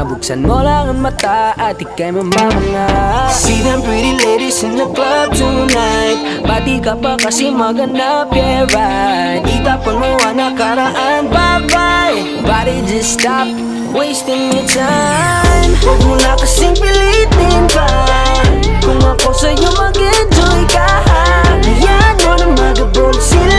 Buksan mo lang ang mata at ika'y mamamanga. See them pretty ladies in the club tonight. Pati ka pa kasi maganda, yeah right. Itapon mo ang nakaraan, bye-bye. Body just stop wasting your time. Huwag mo na kasing pilitin pa. Kung ako sa'yo mag-enjoy ka, hayaan mo na magabol sila.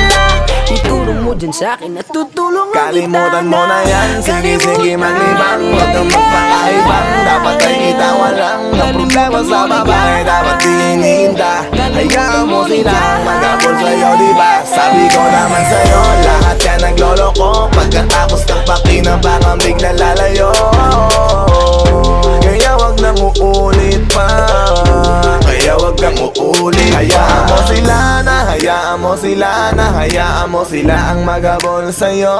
Ituro mo dyan sa'kin at tutulungan kita. Kalimutan mo na yan, sige maglibang. Huwag kang magpakaibang, dapat ay itawa lang. Ang problema sa babae, dapat hinihinta. Hayaan mo silang magabol sa'yo, diba? Sabi ko naman sa'yo, lahat yan nagloloko. Pagkatapos ng pakinabang, bigla lalayo. Kaya wag nang uulit pa, kaya wag kang uulit. Hayaan mo sila na, hayaan mo sila na, hayaan mo sila ang magabol sa'yo.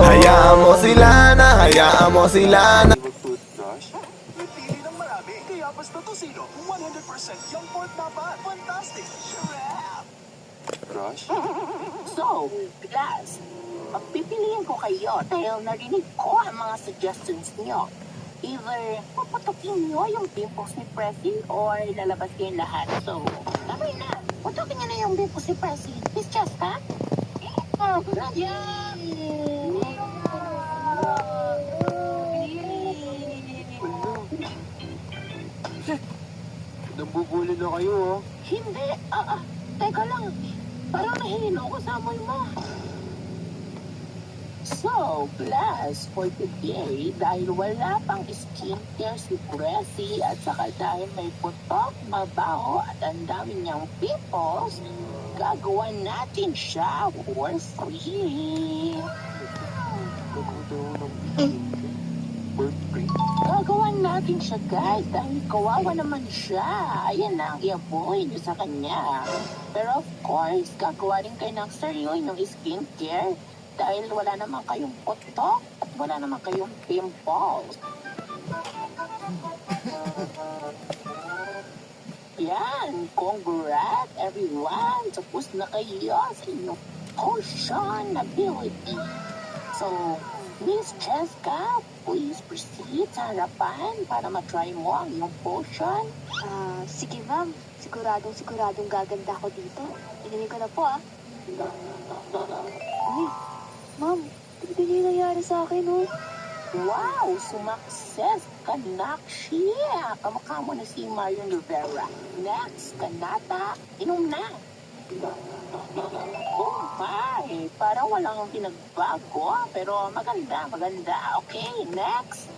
Hayaan mo sila na, hayaan mo sila na. Toothbrush? Pili ng marami, kaya basta Tosino, 100% yung pork na ba? Fantastic! Shrap! Brush? So, Glass, pagpipiliin ko kayo dahil narinig ko ang mga suggestions niyo. Either puputukin niyo yung pimples ni Pressy or lalabas kayo lahat. So, sabay na. Putukin niyo na yung pimples ni Pressy. Miss Jessica? Oh, yan! Nambubuli na kayo, oh. Hindi. Teka lang. Parang nahihilo ko sa amoy mo. So, plus, for today, dahil wala pang skincare si Pressy at saka dahil may putok, mabaho at ang dami niyang pimples, gagawa natin siya for free. Gagawan natin siya, guys, dahil kawawa naman siya. Ayan na ang iabuhin niyo sa kanya. Pero of course, gagawa rin kayo ng sarili ng skincare dahil wala naman kayong putok at wala naman kayong pimples. Yan! Congrats, everyone! Tapos na kayo sa inyong potion ability. So, Miss Jessica, please proceed sa harapan para matry mo ang iyong potion. Sige ma'am. Siguradong gaganda ako dito. Inumin ko na po Uy, ma'am, ito yung nangyari sa akin Wow! Sumakses ka, Nakshi! Kamukha mo na si Marion Rivera. Next, Kanata, inom na! Oh my! Parang walang pinagbago, pero maganda. Okay, next.